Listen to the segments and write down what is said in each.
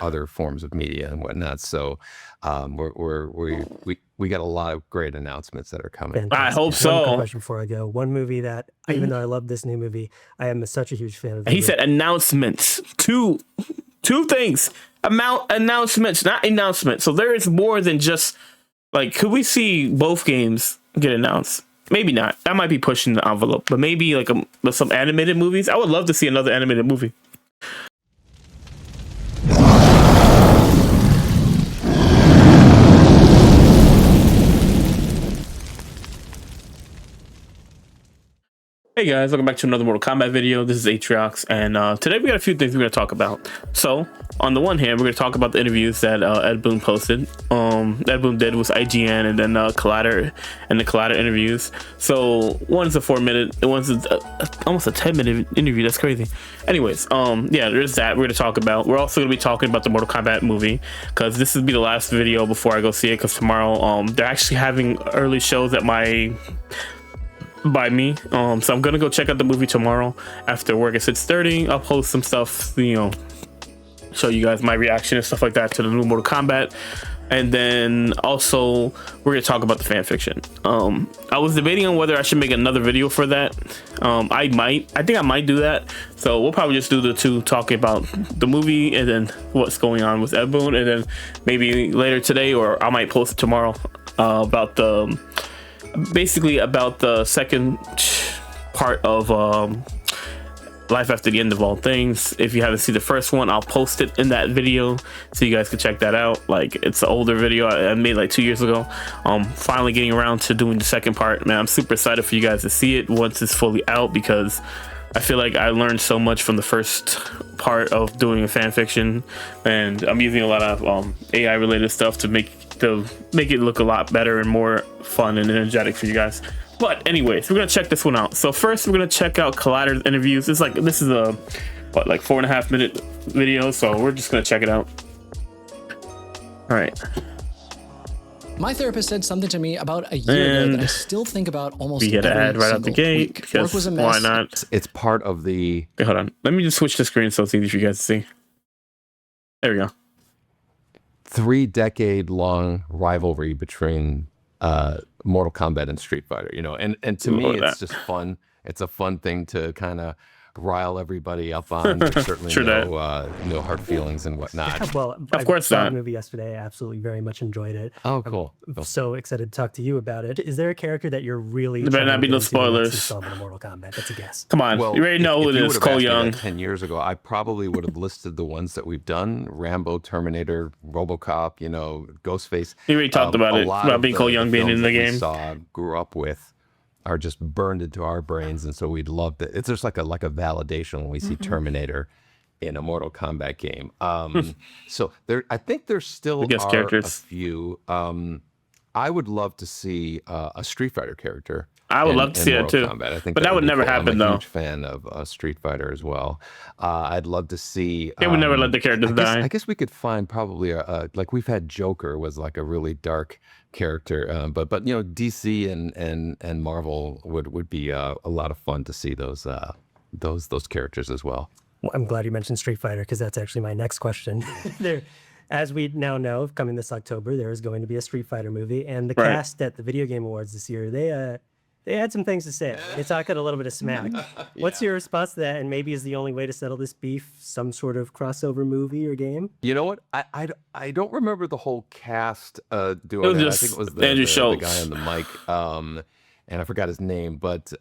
other forms of media and whatnot. So we got a lot of great announcements that are coming. Fantastic. I hope One quick so. question before I go. One movie that, even though I love this new movie, I am such a huge fan of. He said announcements. Two things. Announcements, not announcements. So there is more than just like. Could we see both games get announced? Maybe not. That might be pushing the envelope. But maybe like some animated movies. I would love to see another animated movie. Hey guys, welcome back to another Mortal Kombat video. This is Atriox, and today we got a few things we're going to talk about. So, on the one hand, we're going to talk about the interviews that Ed Boon posted. Ed Boon did was IGN and then Collider and the Collider interviews. So, one's a 4-minute, one's almost a 10-minute interview. That's crazy. Anyways, yeah, there's that we're going to talk about. We're also going to be talking about the Mortal Kombat movie, because this will be the last video before I go see it, because tomorrow they're actually having early shows at by me, so I'm gonna go check out the movie tomorrow after work at 6:30. I'll post some stuff, show you guys my reaction and stuff like that to the new Mortal Kombat, and then also we're gonna talk about the fan fiction. I was debating on whether I should make another video for that. I think I might do that, so we'll probably just do the two, talking about the movie and then what's going on with Ed Boon, and then maybe later today, or I might post it tomorrow, about the second part of Life After the End of All Things. If you haven't seen the first one, I'll post it in that video so you guys can check that out. Like, it's an older video I made like 2 years ago. Finally getting around to doing the second part. Man, I'm super excited for you guys to see it once it's fully out, because I feel like I learned so much from the first part of doing a fan fiction, and I'm using a lot of AI related stuff to make it look a lot better and more fun and energetic for you guys. But anyways, we're gonna check this one out. So first, we're gonna check out Collider's interviews. This is a 4.5 minute video, so we're just gonna check it out. All right. My therapist said something to me about a year ago that I still think about almost we get an ad right out the gate, because Work was a mess. why not? It's part of the... Okay, hold on. Let me just switch the screen so it's easy for you guys to see. There we go. 3-decade-long rivalry between Mortal Kombat and Street Fighter, and to me, it's just fun. It's a fun thing to kind of rile everybody up on. There's certainly no hard feelings and whatnot. Yeah, well, of course, I saw the movie yesterday. I absolutely very much enjoyed it. Oh, cool. I'm so excited to talk to you about it. Is there a character that you're really... There better not be no spoilers. In Mortal Kombat? That's a guess. Come on, you already know who it is. Cole Young. 10 years ago, I probably would have listed the ones that we've done: Rambo, Terminator, RoboCop, Ghostface. You already talked about it, about being Cole Young being in the game. Grew up with, are just burned into our brains, and so we'd love that. It's just like a validation when we see Terminator in a Mortal Kombat game. So I think there still are characters. A few. I would love to see a Street Fighter character. I would love to see that too. I think but that would never happen, though. I'm a huge fan of Street Fighter as well. I'd love to see... They would never let the characters die. I guess we could find probably like we've had Joker was like a really dark character, but DC and Marvel would be a lot of fun to see those characters as well. Well, I'm glad you mentioned Street Fighter, because that's actually my next question. As we now know, coming this October, there is going to be a Street Fighter movie, and the cast at the Video Game Awards this year, they had some things to say. They talked a little bit of smack. What's your response to that? And maybe is the only way to settle this beef some sort of crossover movie or game? You know what? I don't remember the whole cast doing it. I think it was Andrew Schultz, the guy on the mic, and I forgot his name. But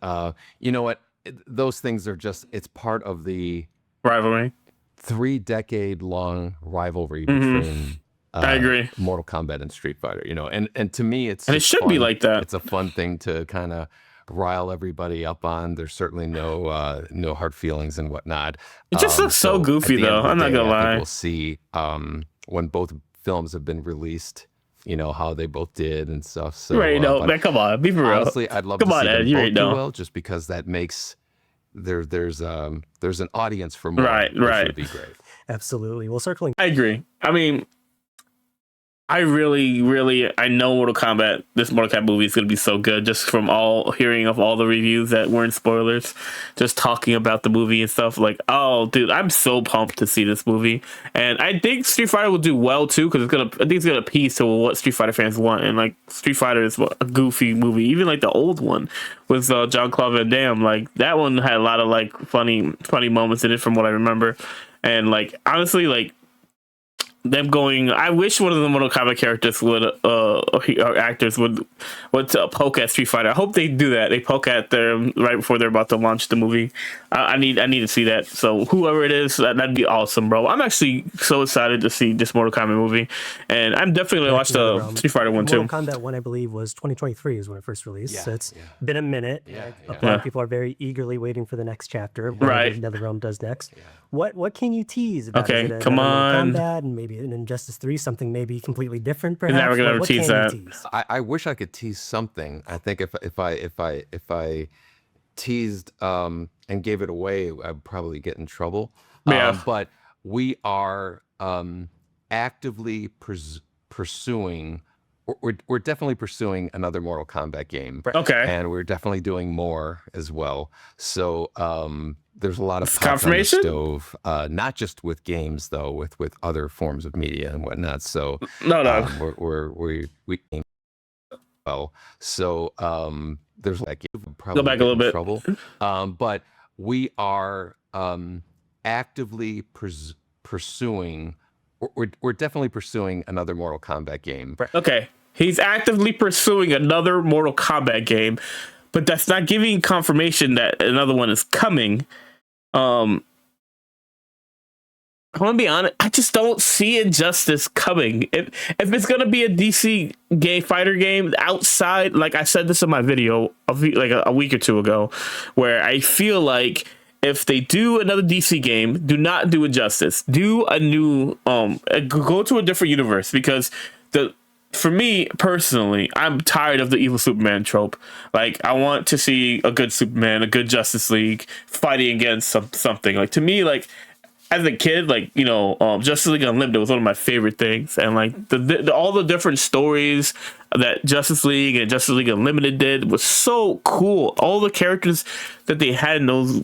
you know what? Those things are just, it's part of the rivalry. 3-decade-long rivalry between... I agree. Mortal Kombat and Street Fighter, and to me, it should be like that. It's a fun thing to kind of rile everybody up on. There's certainly no hard feelings and whatnot. It just looks so goofy, though. I'm not gonna lie. We'll see when both films have been released, how they both did and stuff. So, you already know, man. Come on, be for real. Honestly, I'd love to see Ed, them both do well, just because that makes there's an audience for more. Right. Which would be great. Absolutely. Well, circling. I agree. I mean, I know this Mortal Kombat movie is going to be so good just from all hearing of all the reviews that weren't spoilers, just talking about the movie and stuff. Like, oh, dude, I'm so pumped to see this movie. And I think Street Fighter will do well, too, because I think it's going to appease to what Street Fighter fans want. And, like, Street Fighter is a goofy movie. Even, like, the old one with Jean-Claude Van Damme. Like, that one had a lot of, like, funny moments in it from what I remember. And, like, honestly, like, them going, I wish one of the Mortal Kombat characters would or actors would poke at Street Fighter. I hope they do that. They poke at them right before they're about to launch the movie. I need to see that. So whoever it is, that'd be awesome, bro. I'm actually so excited to see this Mortal Kombat movie, and I'm definitely gonna watch the Street Fighter one too. Mortal Kombat 1, I believe, was 2023 is when it first released. Yeah, so it's been a minute. A lot of people are very eagerly waiting for the next chapter. Right. NetherRealm does next. Yeah. What can you tease about? Okay, is it come on. Mortal Kombat and maybe an Injustice 3, something maybe completely different, perhaps? Never gonna tease that. I wish I could tease something. I think if I teased and gave it away, I'd probably get in trouble. Yeah. But we are actively pursuing. We're definitely pursuing another Mortal Kombat game. Okay. And we're definitely doing more as well. So there's a lot of pots confirmation on the stove, not just with games though, with other forms of media and whatnot. So we aim well. So there's like probably go back a little bit trouble. But we are actively pursuing. We're definitely pursuing another Mortal Kombat game. Okay. He's actively pursuing another Mortal Kombat game, but that's not giving confirmation that another one is coming. I want to be honest, I just don't see Injustice coming. If it's going to be a DC fighter game outside, like I said this in my video a week or two ago, where I feel like if they do another DC game, do not do Injustice. Do a new go to a different universe, because for me personally, I'm tired of the evil Superman trope. Like, I want to see a good Superman, a good Justice League fighting against something. Like, to me, like, as a kid, like, you know, Justice League Unlimited was one of my favorite things. And like all the different stories that Justice League and Justice League Unlimited did was so cool. All the characters that they had in those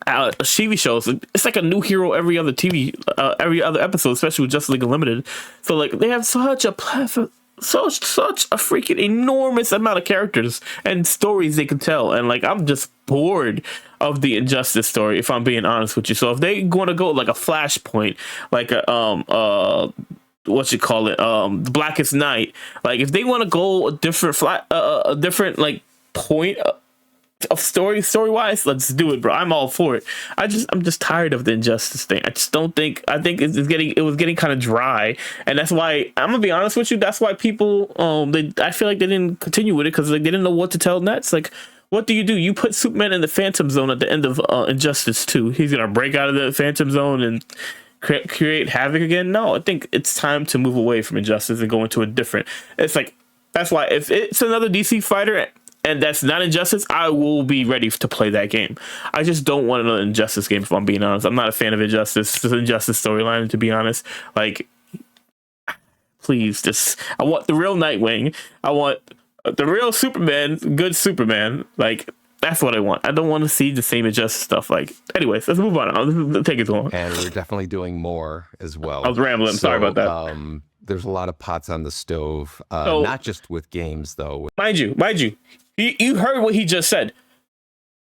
TV shows, it's like a new hero every other episode, especially with Justice League Unlimited. So like they have such a freaking enormous amount of characters and stories they can tell, and like I'm just bored of the Injustice story, if I'm being honest with you. So if they want to go like a Flashpoint, like a the Blackest Night, like if they want to go a different like point of story wise, let's do it, bro. I'm all for it. I'm just tired of the Injustice thing. I think it was getting kind of dry, and that's why I'm gonna be honest with you. That's why people I feel like they didn't continue with it, because like they didn't know what to tell next. Like, what do? You put Superman in the Phantom Zone at the end of Injustice 2. He's gonna break out of the Phantom Zone and create havoc again. No, I think it's time to move away from Injustice and go into a different. It's like, that's why if it's another DC fighter and that's not Injustice, I will be ready to play that game. I just don't want another Injustice game, if I'm being honest. I'm not a fan of Injustice, the Injustice storyline, to be honest. Like, please, I want the real Nightwing. I want the real Superman, good Superman. Like, that's what I want. I don't want to see the same Injustice stuff. Like, anyways, let's move on. Let's take it too long. And we're definitely doing more as well. I was rambling. Sorry about that. There's a lot of pots on the stove, not just with games, though. Mind you, you heard what he just said.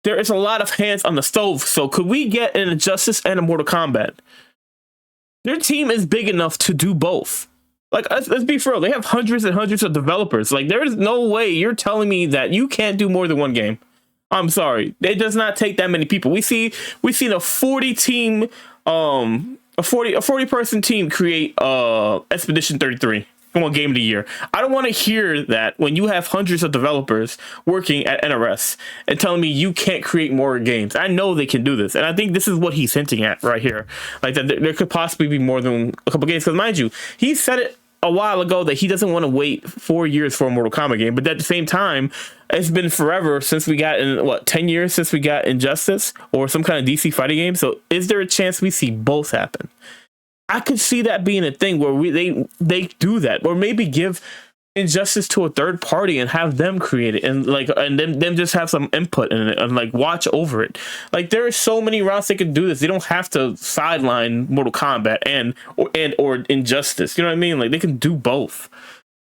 There is a lot of hands on the stove. So could we get an Injustice and a Mortal Kombat? Their team is big enough to do both. Like, let's be for real. They have hundreds and hundreds of developers. Like, there is no way you're telling me that you can't do more than one game. I'm sorry. It does not take that many people. We've seen a 40 team, a 40 person team create Expedition 33. One game of the year. I don't want to hear that when you have hundreds of developers working at NRS and telling me you can't create more games. I know they can do this, and I think this is what he's hinting at right here. Like, that there could possibly be more than a couple games. Because mind you, he said it a while ago that he doesn't want to wait 4 years for a Mortal Kombat game, but at the same time, it's been forever since we got 10 years since we got Injustice or some kind of DC fighting game. So is there a chance we see both happen? I could see that being a thing where they do that, or maybe give Injustice to a third party and have them create it, and them just have some input in it and like watch over it. Like there are so many routes they can do this. They don't have to sideline Mortal Kombat or Injustice. You know what I mean? Like they can do both.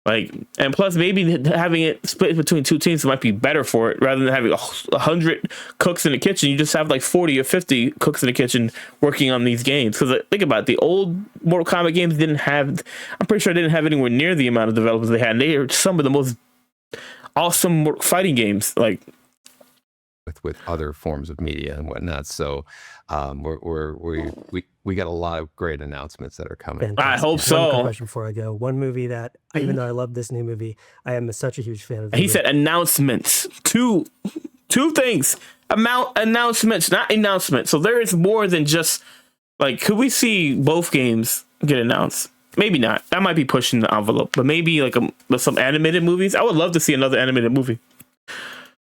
Like, and plus maybe having it split between two teams might be better for it, rather than having 100 cooks in the kitchen. You just have like 40 or 50 cooks in the kitchen working on these games. Because think about it, the old Mortal Kombat games I'm pretty sure they didn't have anywhere near the amount of developers they had. And they are some of the most awesome fighting games, like with other forms of media and whatnot. So we got a lot of great announcements that are coming. Fantastic. I hope so. One quick question before I go. One movie that, even though I love this new movie, I am such a huge fan of. He said announcements. Two things. Announcements, not announcements. So there is more than just like. Could we see both games get announced? Maybe not. That might be pushing the envelope. But maybe like some animated movies. I would love to see another animated movie.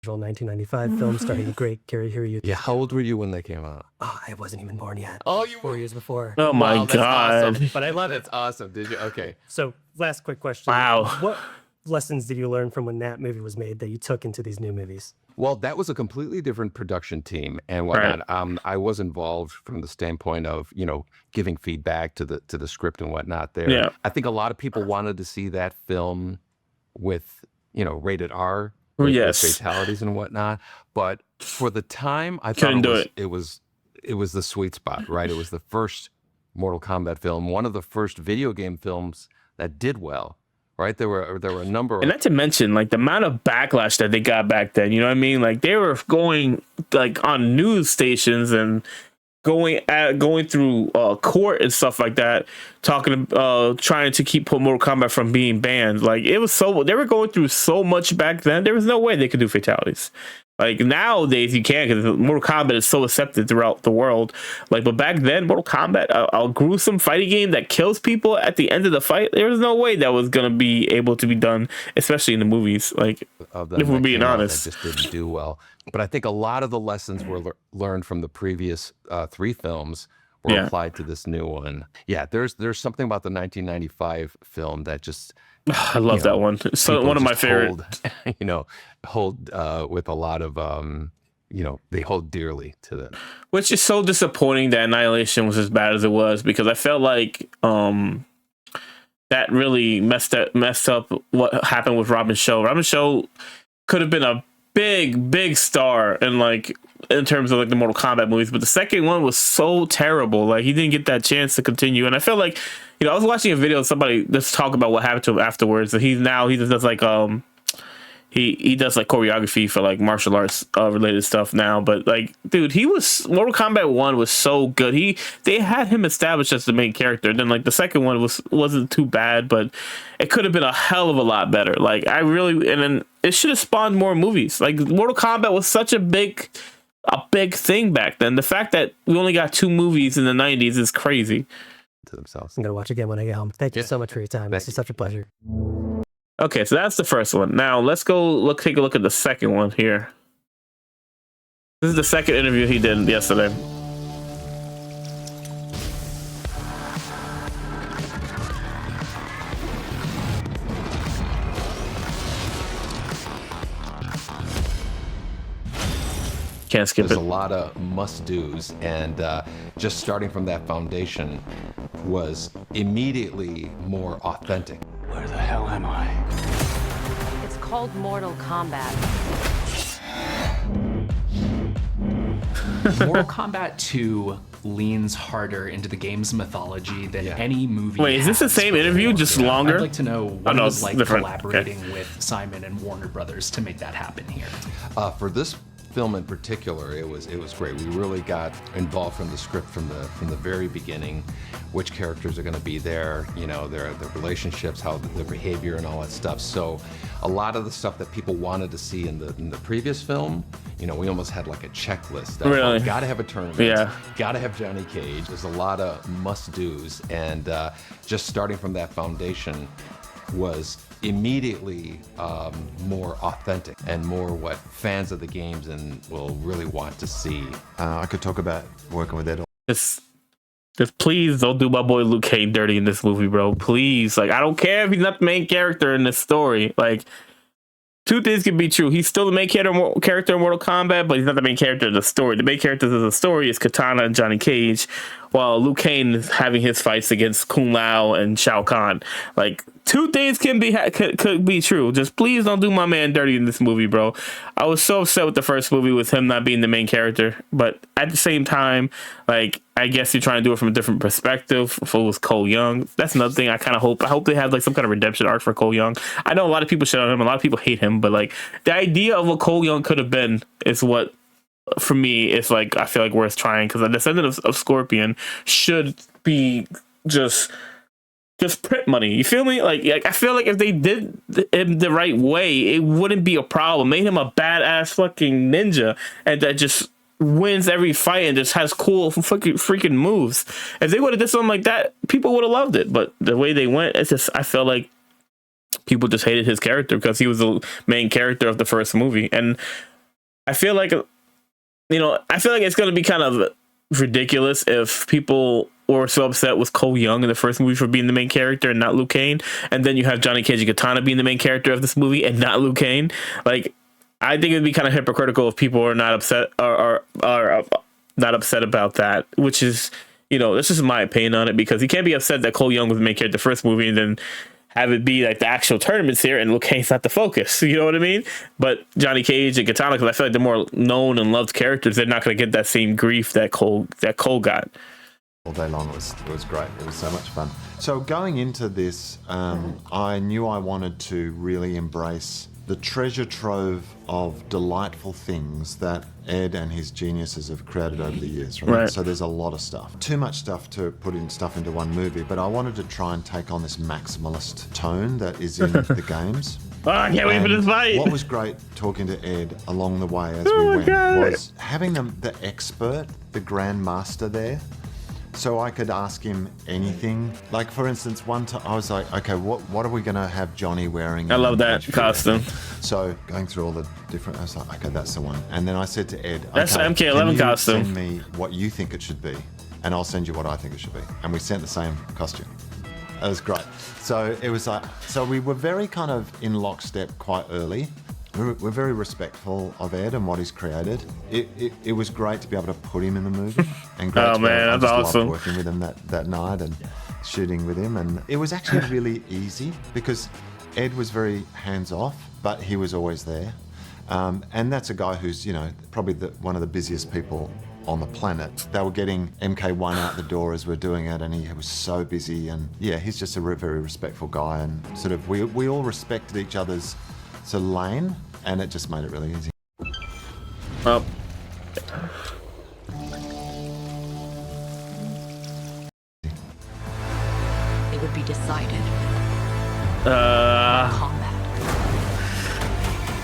1995 film starring the great Gary Hiroyuki. Yeah, how old were you when they came out? Oh, I wasn't even born yet. Oh, you 4 years before. Oh my Wow, that's god! awesome. But I love it. That's awesome. Did you? Okay. So, last quick question. Wow. What lessons did you learn from when that movie was made that you took into these new movies? Well, that was a completely different production team and whatnot. Right. I was involved from the standpoint of, giving feedback to the script and whatnot there. Yeah. I think a lot of people wanted to see that film with, rated R, with Yes. fatalities and whatnot. But for the time, I Couldn't do thought it. it was the sweet spot, right? It was the first Mortal Kombat film, one of the first video game films that did well. Right, there were a number of, And not to mention, like the amount of backlash that they got back then. You know what I mean? Like they were going like on news stations and going through court and stuff like that, trying to keep Mortal Kombat from being banned. Like they were going through so much back then. There was no way they could do fatalities. Like nowadays you can, because Mortal Kombat is so accepted throughout the world. Like, but back then, Mortal Kombat, a gruesome fighting game that kills people at the end of the fight, there was no way that was gonna be able to be done, especially in the movies. Like, if we're being honest, that just didn't do well. But I think a lot of the lessons were learned from the previous 3 films were applied to this new one. Yeah, there's something about the 1995 film that just. I love that one. So one of my favorite. Hold with a lot of they hold dearly to them. Which is so disappointing that Annihilation was as bad as it was, because I felt like that really messed up what happened with Robin Show. Robin Show could have been a big star in terms of like the Mortal Kombat movies, but the second one was so terrible. Like he didn't get that chance to continue, and I feel like I was watching a video of somebody just talk about what happened to him afterwards. And he just does like he does like choreography for like martial arts related stuff now. But like, dude, Mortal Kombat 1 was so good. They had him established as the main character. Then like the second one wasn't too bad, but it could have been a hell of a lot better. Like and then it should have spawned more movies. Like Mortal Kombat was such a big thing back then. The fact that we only got 2 movies in the 90s is crazy. To themselves. I'm gonna watch again when I get home. Thank you so much for your time. This is such a pleasure. Okay, so that's the first one. Now let's go take a look at the second one here. This is the second interview he did yesterday. Can't skip There's it. a lot of must-dos, and just starting from that foundation was immediately more authentic. Where the hell am I? It's called Mortal Kombat. Mortal Kombat 2 leans harder into the game's mythology than any movie. Wait, is this the has same interview, before. just longer? I'd like to know what no, it was it's like different. collaborating with Simon and Warner Brothers to make that happen here. For this film in particular, it was great. We really got involved from the script from the very beginning, which characters are going to be there, their relationships, how their behavior and all that stuff. So a lot of the stuff that people wanted to see in the previous film, we almost had like a checklist. That, really? Got to have a tournament. Got to have Johnny Cage. There's a lot of must-dos, and just starting from that foundation was immediately more authentic and more what fans of the games and will really want to see. I could talk about working with Ed. This Just please don't do my boy Luke Cage dirty in this movie, bro. Please. Like, I don't care if he's not the main character in this story. Like, two things can be true. He's still the main character in Mortal Kombat, but he's not the main character of the story. The main characters of the story is Katana and Johnny Cage, while Liu Kang is having his fights against Kung Lao and Shao Kahn. Like, two things could be true. Just please don't do my man dirty in this movie, bro. I was so upset with the first movie with him not being the main character, but at the same time, like, I guess you're trying to do it from a different perspective. If it was Cole Young, that's another thing. I hope they have like some kind of redemption arc for Cole Young. I know a lot of people shit on him, a lot of people hate him, but like the idea of what Cole Young could have been is what, for me, it's like I feel like worth trying, because the descendant of Scorpion should be just print money. You feel me? Like I feel like if they did him the right way, it wouldn't be a problem. Made him a badass fucking ninja, and that just wins every fight and just has cool freaking moves. If they would have did something like that, people would have loved it. But the way they went, it's just, I feel like people just hated his character because he was the main character of the first movie. And I feel like, it's going to be kind of ridiculous if people were so upset with Cole Young in the first movie for being the main character and not Liu Kang, and then you have Johnny Cage and Katana being the main character of this movie and not Liu Kang. Like, I think it'd be kind of hypocritical if people are not upset or are not upset about that, which is, that's just my opinion on it, because you can't be upset that Cole Young was the main character of the first movie and then have it be like the actual tournaments here and Liu Kang's not the focus. You know what I mean? But Johnny Cage and Katana, because I feel like they're more known and loved characters, they're not going to get that same grief that Cole got. All day long, it was great. It was so much fun. So going into this, I knew I wanted to really embrace the treasure trove of delightful things that Ed and his geniuses have created over the years, right? So there's a lot of stuff. Too much stuff to put in stuff into one movie, but I wanted to try and take on this maximalist tone that is in the games. Oh, I can't wait for this fight. What was great talking to Ed along the way as we went was having the expert, the grandmaster there, so I could ask him anything. Like, for instance, one time I was like, okay, what are we going to have Johnny wearing? I love that costume. So going through all the different, I was like, okay, that's the one. And then I said to Ed, that's okay, the MK11 costume. Send me what you think it should be, and I'll send you what I think it should be. And we sent the same costume. It was great. So it was like, so we were very kind of in lockstep quite early. We're very respectful of Ed and what he's created. It was great to be able to put him in the movie. And great that's awesome. Loved working with him that night and shooting with him. And it was actually really easy because Ed was very hands-off, but he was always there. And that's a guy who's, probably one of the busiest people on the planet. They were getting MK1 out the door as we're doing it, and he was so busy. And yeah, he's just a very respectful guy. And sort of, we all respected each other's lane, and it just made it really easy. Oh. It would be decided. Combat.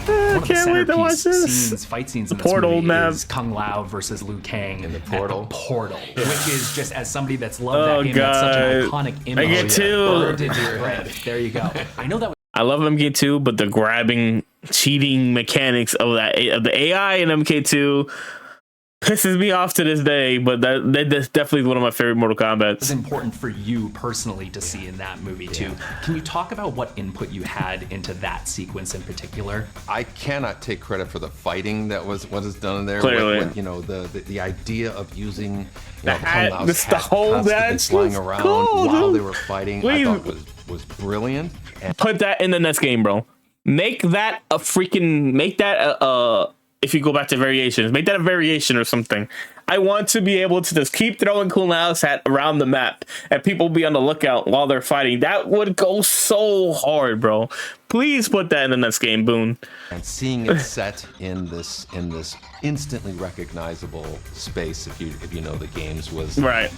One of the Can't wait to watch this. Fight scenes in The this Portal movie map. is Kung Lao versus Liu Kang In the Portal. at the Portal, which is just, as somebody that's loved that game, that's such an iconic image. I get two. Burned into your head. There you go. I know that. I love MK2, but the grabbing, cheating mechanics of the AI in MK2 pisses me off to this day. But that's definitely one of my favorite Mortal Kombat. It's important for you personally to see in that movie too. Can you talk about what input you had into that sequence in particular? I cannot take credit for the fighting that was what is done in there. Clearly. The idea of using The whole that's flying around cool, while dude. they were fighting, Please. I thought was brilliant. And Put that in the next game, bro. Make that if you go back to variations, make that a variation or something. I want to be able to just keep throwing Kung Lao's hat around the map and people be on the lookout while they're fighting. That would go so hard, bro. Please put that in the next game, Boon. And seeing it set in this instantly recognizable space, if you know the games, was Right.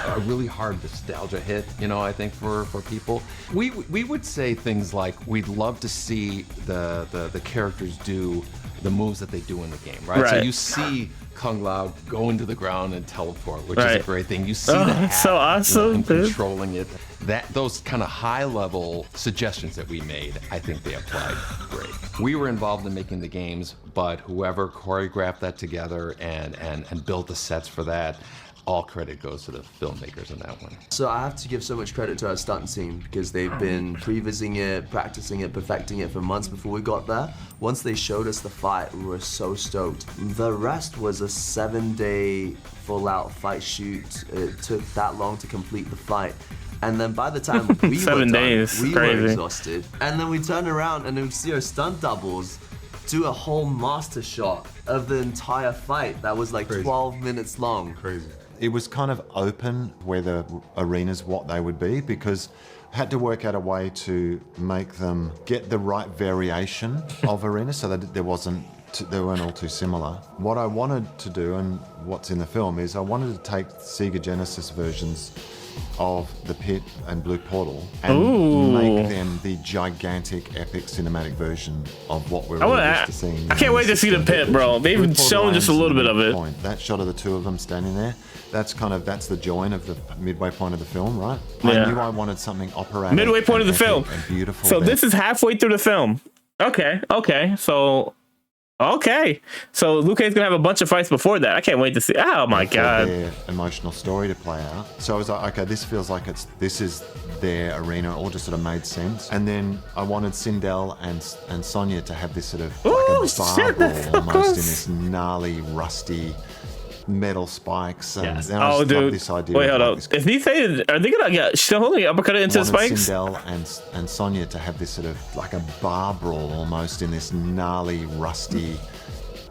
a really hard nostalgia hit. I think for people, we would say things like we'd love to see the characters do the moves that they do in the game, right? So you see Kung Lao go into the ground and teleport, which is a great thing. You see that it's so awesome, and dude. controlling it. Those kind of high level suggestions that we made, I think they applied great. We were involved in making the games, but whoever choreographed that together and built the sets for that, all credit goes to the filmmakers on that one. So I have to give so much credit to our stunt team because they've been previsiting it, practicing it, perfecting it for months before we got there. Once they showed us the fight, we were so stoked. The rest was a 7-day full-out fight shoot. It took that long to complete the fight. And then by the time we 7 days, we crazy. were exhausted. And then we turned around and then we see our stunt doubles do a whole master shot of the entire fight that was like 12 minutes long. Crazy. It was kind of open where the arenas, what they would be, because I had to work out a way to make them get the right variation of arenas so that they weren't all too similar. What I wanted to do, and what's in the film, is I wanted to take Sega Genesis versions of The Pit and Blue Portal and make them the gigantic, epic cinematic version of what we're used to seeing. I can't wait to see The Pit, bro. They've shown just a little bit of it. That shot of the two of them standing there, that's the join of the midway point of the film, right? Yeah. I knew I wanted something operatic. Midway point of the film. And beautiful. So this is halfway through the film. Okay. So Liu Kang's gonna have a bunch of fights before that. I can't wait to see. Oh my god. Their emotional story to play out. So I was like, okay, this feels like this is their arena. It all just sort of made sense. And then I wanted Sindel and Sonya to have this sort of like a bar brawl almost in this gnarly, rusty metal spikes. And I just love this idea. Wait, hold up. If they say, are they gonna get still holding uppercut into the spikes? Sindel and Sonya to have this sort of like a bar brawl almost in this gnarly, rusty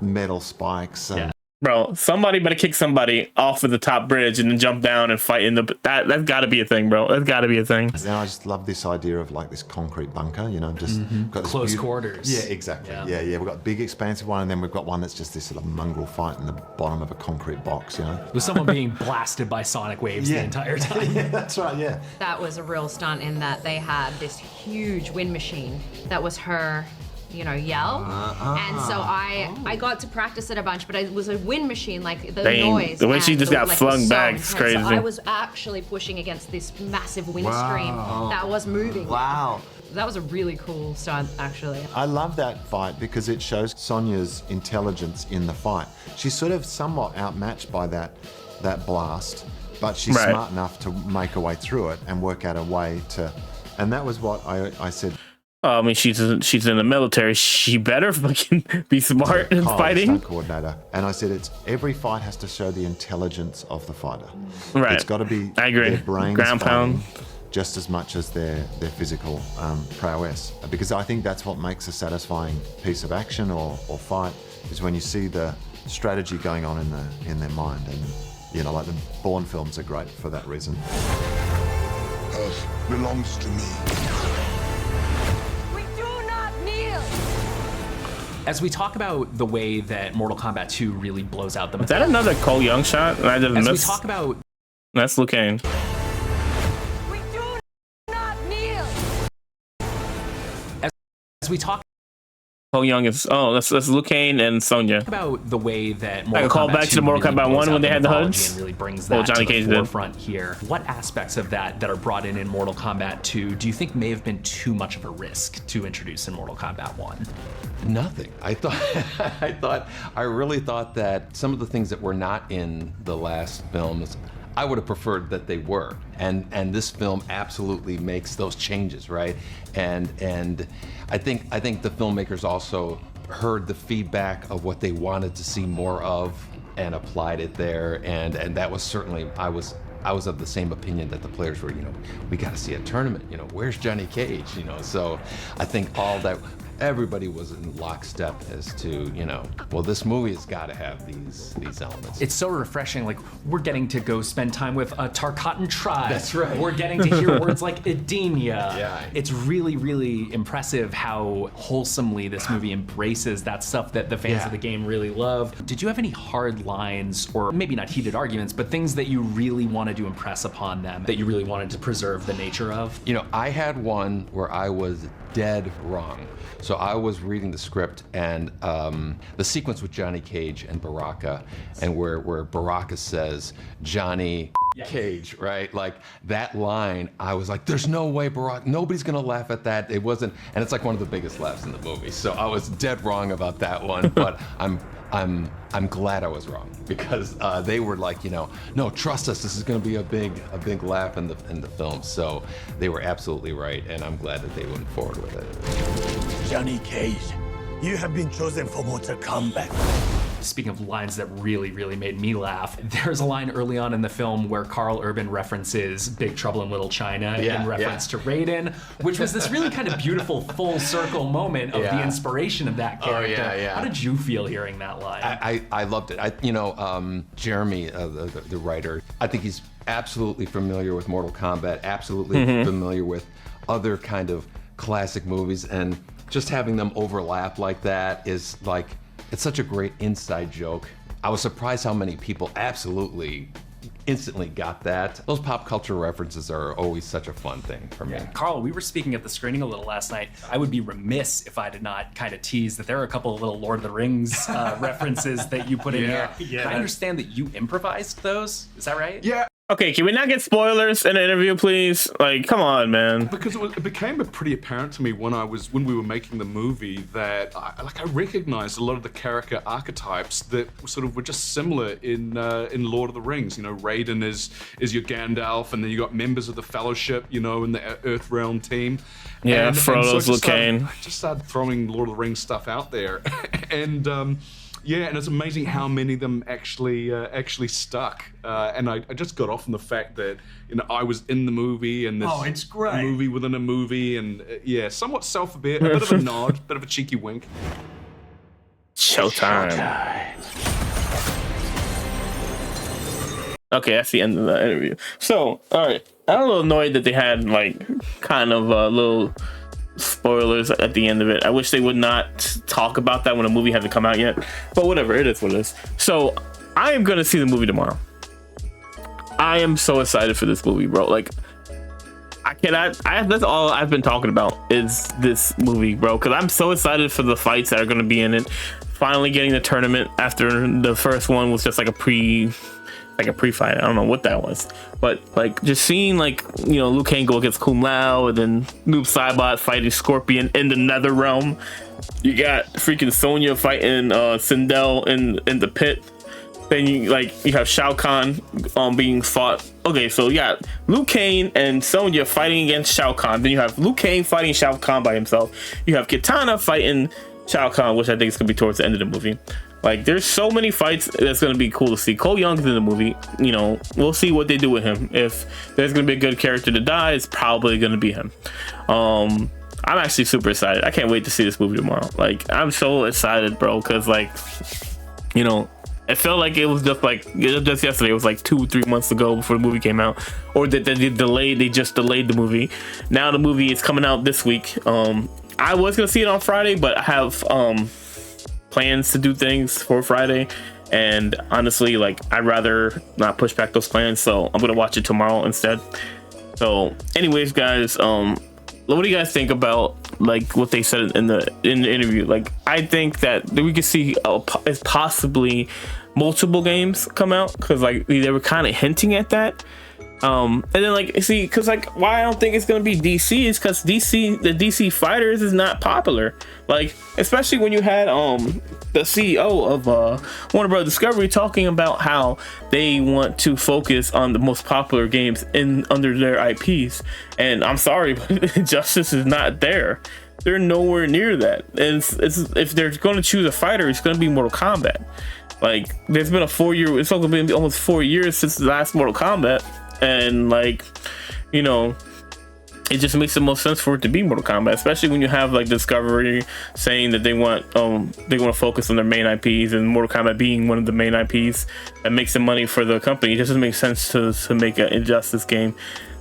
metal spikes. Bro, somebody better kick somebody off of the top bridge and then jump down and fight in the. That's got to be a thing, bro. That's got to be a thing. And I just love this idea of like this concrete bunker, you know, just got this close quarters. Yeah, exactly. Yeah. We've got a big expansive one, and then we've got one that's just this sort of mongrel fight in the bottom of a concrete box, you know. With someone being blasted by sonic waves the entire time. Yeah, that's right. Yeah. That was a real stunt in that they had this huge wind machine that was her, yell. And so I got to practice it a bunch, but it was a wind machine, like the noise. The way she just got flung back is crazy. So I was actually pushing against this massive wind stream that was moving. Wow. That was a really cool stunt, actually. I love that fight because it shows Sonya's intelligence in the fight. She's sort of somewhat outmatched by that blast, but she's smart enough to make her way through it and work out a way to. And that was what I said. I mean, she's in the military. She better fucking be smart in fighting. Stunt coordinator, and I said every fight has to show the intelligence of the fighter. Right. It's got to be. I agree. Their brains Ground pound. Just as much as their physical prowess, because I think that's what makes a satisfying piece of action or fight is when you see the strategy going on in their mind, and like the Bourne films are great for that reason. Earth belongs to me. As we talk about the way that Mortal Kombat 2 really blows out the... Is that another Cole Young shot? And I just missed. As we talk about... That's Liu Kang. We do not kneel. As we talk... Cole Young is... Oh, that's Liu Kang and Sonya. About the way that Mortal Kombat call back to the Mortal Kombat 1 when they had the HUDs. And really brings that Johnny to the Cage forefront here. What aspects of that are brought in Mortal Kombat 2 do you think may have been too much of a risk to introduce in Mortal Kombat 1? Nothing. I really thought that some of the things that were not in the last films, I would have preferred that they were. And this film absolutely makes those changes, right? And I think the filmmakers also heard the feedback of what they wanted to see more of and applied it there. And that was certainly, I was of the same opinion that the players were, we got to see a tournament, where's Johnny Cage, so I think all that, everybody was in lockstep as to, well, this movie has got to have these elements. It's so refreshing. Like, we're getting to go spend time with a Tarkatan tribe. That's right. We're getting to hear words like Edenia. Yeah. It's really, really impressive how wholesomely this movie embraces that stuff that the fans of the game really love. Did you have any hard lines, or maybe not heated arguments, but things that you really wanted to impress upon them, that you really wanted to preserve the nature of? I had one where I was dead wrong. So I was reading the script, and the sequence with Johnny Cage and Baraka, and where Baraka says, Johnny, Cage, right? Like that line, I was like, there's no way Barack, nobody's gonna laugh at that. It wasn't, and it's like one of the biggest laughs in the movie. So I was dead wrong about that one, but I'm glad I was wrong because they were like, no, trust us, this is gonna be a big laugh in the film. So they were absolutely right, and I'm glad that they went forward with it. Johnny Cage, you have been chosen for Mortal Kombat. Speaking of lines that really, really made me laugh, there's a line early on in the film where Carl Urban references Big Trouble in Little China in reference to Raiden, which was this really kind of beautiful full circle moment of the inspiration of that character. How did you feel hearing that line? I loved it. Jeremy, the writer, I think he's absolutely familiar with Mortal Kombat, absolutely familiar with other kind of classic movies, and just having them overlap like that is like, it's such a great inside joke. I was surprised how many people absolutely instantly got that. Those pop culture references are always such a fun thing for me. Carl, we were speaking at the screening a little last night. I would be remiss if I did not kind of tease that there are a couple of little Lord of the Rings references that you put in here. I understand that you improvised those. Is that right? Yeah. Okay, can we not get spoilers in an interview, please? Like, come on, man. Because it became pretty apparent to me when we were making the movie that I recognized a lot of the character archetypes that sort of were just similar in Lord of the Rings. Raiden is your Gandalf, and then you got members of the Fellowship, in the Earthrealm team. Yeah, Frodo's Liu Kang. I just started throwing Lord of the Rings stuff out there, and. And it's amazing how many of them actually stuck. And I just got off on the fact that I was in the movie and this it's great. movie within a movie, and somewhat a bit of a nod, bit of a cheeky wink. Showtime. Okay, that's the end of the interview. So, all right, I'm a little annoyed that they had kind of a little spoilers at the end of it. I wish they would not talk about that when a movie hasn't come out yet, but whatever, it is what it is. So I am gonna see the movie tomorrow. I am so excited for this movie, bro. That's all I've been talking about is this movie, bro, because I'm so excited for the fights that are gonna be in it. Finally getting the tournament after the first one was just like a pre-fight. I don't know what that was, but just seeing Liu Kang go against Kung Lao, and then Noob Saibot fighting Scorpion in the Nether Realm. You got freaking Sonya fighting Sindel in the pit. Then you have Shao Kahn being fought. Okay, so you got Liu Kang and Sonya fighting against Shao Kahn. Then you have Liu Kang fighting Shao Kahn by himself. You have Kitana fighting Shao Kahn, which I think is gonna be towards the end of the movie. There's so many fights that's gonna be cool to see. Cole Young's in the movie. We'll see what they do with him. If there's gonna be a good character to die, it's probably gonna be him. I'm actually super excited. I can't wait to see this movie tomorrow. I'm so excited, bro, because it felt like it was just yesterday. It was 2-3 months ago before the movie came out, or that they just delayed the movie. Now the movie is coming out this week. I was gonna see it on Friday, but I have plans to do things for Friday, and honestly, I'd rather not push back those plans, so I'm gonna watch it tomorrow instead. So anyways, guys, what do you guys think about what they said in the interview? I think that we could see possibly multiple games come out, because they were kind of hinting at that. And then why I don't think it's gonna be DC is because the DC Fighters is not popular, especially when you had the CEO of Warner Bros. Discovery talking about how they want to focus on the most popular games under their IPs, and I'm sorry, but Justice is not there. They're nowhere near that. And it's if they're going to choose a fighter, it's going to be Mortal Kombat. There's been it's only been almost 4 years since the last Mortal Kombat. And it just makes the most sense for it to be Mortal Kombat, especially when you have Discovery saying that they want to focus on their main IPs, and Mortal Kombat being one of the main IPs that makes the money for the company. It just doesn't make sense to make an Injustice game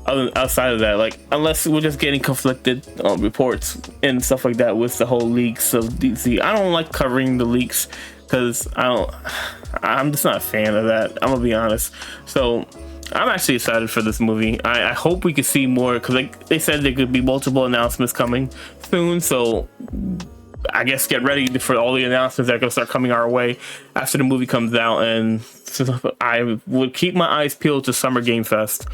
outside of that, unless we're just getting conflicted reports and stuff like that with the whole leaks of DC. I don't like covering the leaks because I'm just not a fan of that, I'm gonna be honest. So I'm actually excited for this movie. I hope we could see more, because they said there could be multiple announcements coming soon, so I guess get ready for all the announcements that are going to start coming our way after the movie comes out. And I would keep my eyes peeled to Summer Game Fest.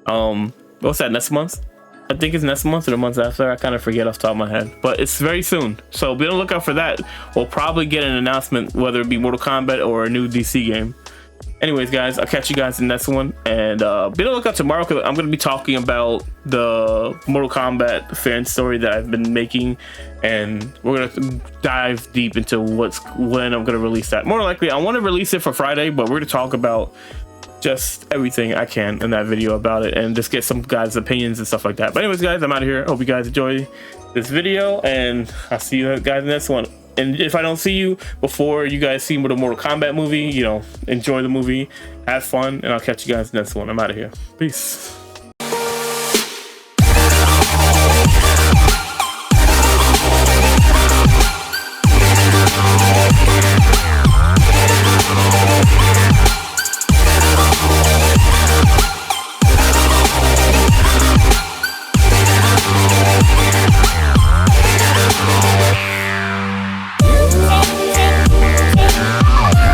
What's that, next month? I think it's next month or the month after. I kind of forget off the top of my head, but it's very soon. So be on the lookout for that. We'll probably get an announcement, whether it be Mortal Kombat or a new DC game. Anyways, guys, I'll catch you guys in the next one. And be on the lookout tomorrow, because I'm going to be talking about the Mortal Kombat fan story that I've been making. And we're going to dive deep into when I'm going to release that. More likely, I want to release it for Friday, but we're going to talk about just everything I can in that video about it and just get some guys' opinions and stuff like that. But anyways, guys, I'm out of here. Hope you guys enjoy this video, and I'll see you guys in the next one. And if I don't see you before you guys see the Mortal Kombat movie, you know, enjoy the movie, have fun, and I'll catch you guys in the next one. I'm out of here. Peace.